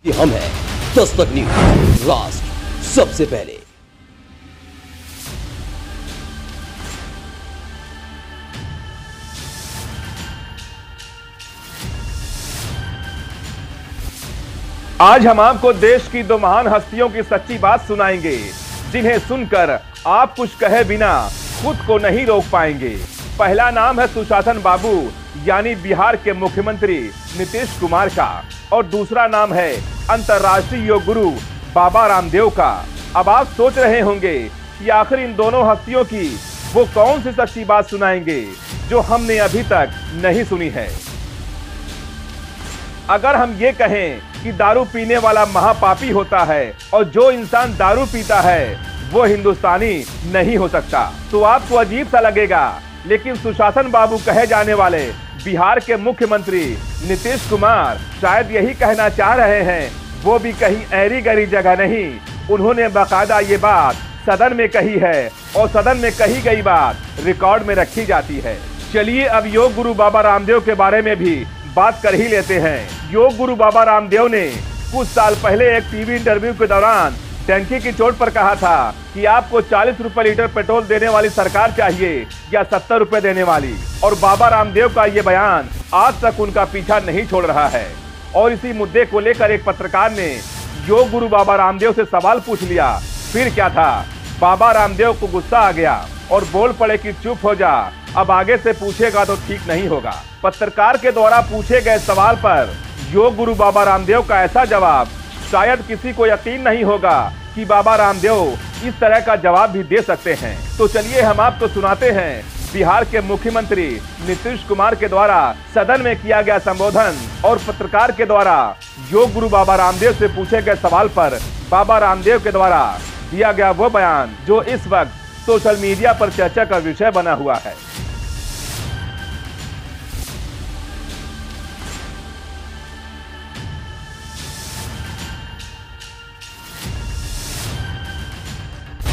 कि हम हैं दस्तक न्यूज, राष्ट्र सबसे पहले। आज हम आपको देश की दो महान हस्तियों की सच्ची बात सुनाएंगे, जिन्हें सुनकर आप कुछ कहे बिना खुद को नहीं रोक पाएंगे। पहला नाम है सुशासन बाबू यानी बिहार के मुख्यमंत्री नीतीश कुमार का, और दूसरा नाम है अंतर्राष्ट्रीय योग गुरु बाबा रामदेव का। अब आप सोच रहे होंगे कि आखिर इन दोनों हस्तियों की वो कौन सी सच्ची बात सुनाएंगे जो हमने अभी तक नहीं सुनी है। अगर हम ये कहें कि दारू पीने वाला महापापी होता है और जो इंसान दारू पीता है वो हिंदुस्तानी नहीं हो सकता, तो आपको अजीब सा लगेगा। लेकिन सुशासन बाबू कहे जाने वाले बिहार के मुख्यमंत्री नीतीश कुमार शायद यही कहना चाह रहे हैं, वो भी कहीं ऐरी गैरी जगह नहीं। उन्होंने बाकायदा ये बात सदन में कही है और सदन में कही गई बात रिकॉर्ड में रखी जाती है। चलिए अब योग गुरु बाबा रामदेव के बारे में भी बात कर ही लेते हैं। योग गुरु बाबा रामदेव ने कुछ साल पहले एक टीवी इंटरव्यू के दौरान टंकी की चोट पर कहा था कि आपको 40 रुपए लीटर पेट्रोल देने वाली सरकार चाहिए या 70 रुपए देने वाली। और बाबा रामदेव का ये बयान आज तक उनका पीछा नहीं छोड़ रहा है। और इसी मुद्दे को लेकर एक पत्रकार ने योग गुरु बाबा रामदेव से सवाल पूछ लिया। फिर क्या था, बाबा रामदेव को गुस्सा आ गया और बोल पड़े कि चुप हो जा, अब आगे से पूछेगा तो ठीक नहीं होगा। पत्रकार के द्वारा पूछे गए सवाल पर योग गुरु बाबा रामदेव का ऐसा जवाब शायद किसी को यकीन नहीं होगा कि बाबा रामदेव इस तरह का जवाब भी दे सकते हैं। तो चलिए हम आपको सुनाते हैं बिहार के मुख्यमंत्री नीतीश कुमार के द्वारा सदन में किया गया संबोधन और पत्रकार के द्वारा योग गुरु बाबा रामदेव से पूछे गए सवाल पर बाबा रामदेव के द्वारा दिया गया वो बयान जो इस वक्त सोशल मीडिया पर चर्चा का विषय बना हुआ है।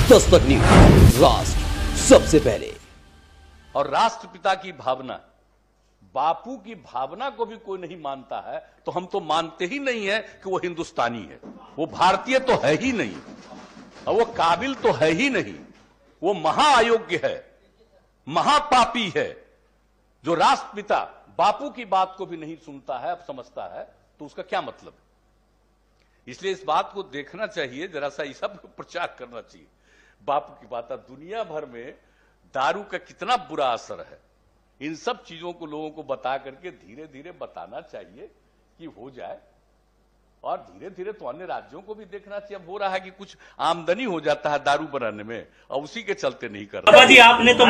दस्तक न्यूज, राष्ट्र सबसे पहले। और राष्ट्रपिता की भावना, बापू की भावना को भी कोई नहीं मानता है तो हम तो मानते ही नहीं है कि वो हिंदुस्तानी है, वो भारतीय तो है ही नहीं और वो काबिल तो है ही नहीं। वो महाअयोग्य है, महापापी है। जो राष्ट्रपिता बापू की बात को भी नहीं सुनता है, अब समझता है, तो उसका क्या मतलब। इसलिए इस बात को देखना चाहिए, जरा सा इस सब प्रचार करना चाहिए। बापू की बात, दुनिया भर में दारू का कितना बुरा असर है, इन सब चीजों को लोगों को बता करके धीरे धीरे बताना चाहिए कि हो जाए। और धीरे धीरे तो अन्य राज्यों को भी देखना चाहिए। अब हो रहा है कि कुछ आमदनी हो जाता है दारू बनाने में और उसी के चलते नहीं कर रहे। बाबा जी, आपने तो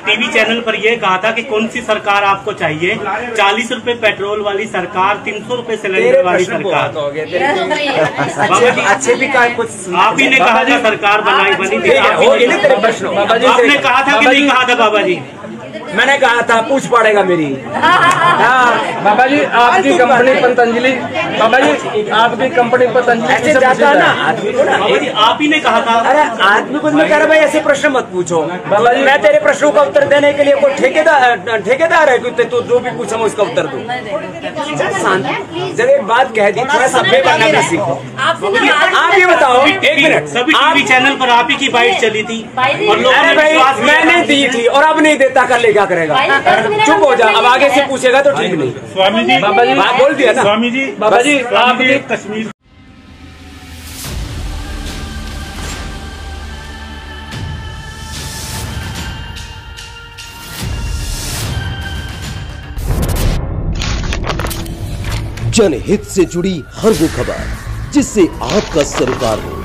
टीवी चैनल पर यह कहा था कि कौन सी सरकार आपको चाहिए, 40 रुपए पेट्रोल वाली सरकार, 300 रुपए सिलेंडर वाली सरकार। बाबा जी अच्छे भी कुछ आप ही ने कहा था सरकार बनी थी, आपने कहा था कि नहीं कहा था। बाबा जी मैंने कहा था पूछ पड़ेगा मेरी। हाँ बाबा जी, आपकी कंपनी पतंजलि, बाबा जी आपकी कंपनी पतंजलि ऐसे जाता ना आदमी को ना। बाबा जी आप ही ने कहा था। अरे आदमी को मैं कह रहा भाई ऐसे प्रश्न मत पूछो। बाबा जी मैं तेरे प्रश्नों का उत्तर देने के लिए कोई ठेकेदार है कि तू जो भी पूछा मैं उसका उत्तर दूं। जब एक बात कह दी, थोड़ा सभ्य बनना भी सीखो। आप ये बताओ, एक मिनट, सभी टीवी चैनल पर आप ही की बाइट चली थी और लोगों ने विश्वास किया। मैंने दी थी और अब नहीं देता, कर ले क्या करेगा। चुप हो जा, अब आगे से पूछेगा तो ठीक नहीं। स्वामी जी, बाबा जी बोल दिया ना। स्वामी जी, बाबा जी आपकी कश्मीर जनहित से जुड़ी हर वो खबर जिससे आपका सरोकार हो,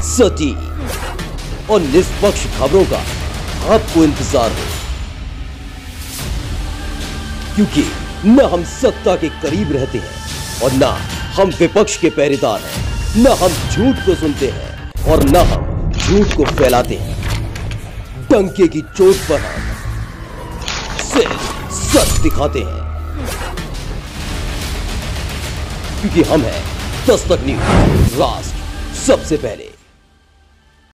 सटीक और निष्पक्ष खबरों का आपको इंतजार हो। क्योंकि न हम सत्ता के करीब रहते हैं और न हम विपक्ष के पहरेदार हैं, न हम झूठ को सुनते हैं और न हम झूठ को फैलाते हैं। डंके की चोट पर हम सिर्फ सच दिखाते हैं, क्योंकि हम हैं दस्तक न्यूज, राष्ट्र सबसे पहले।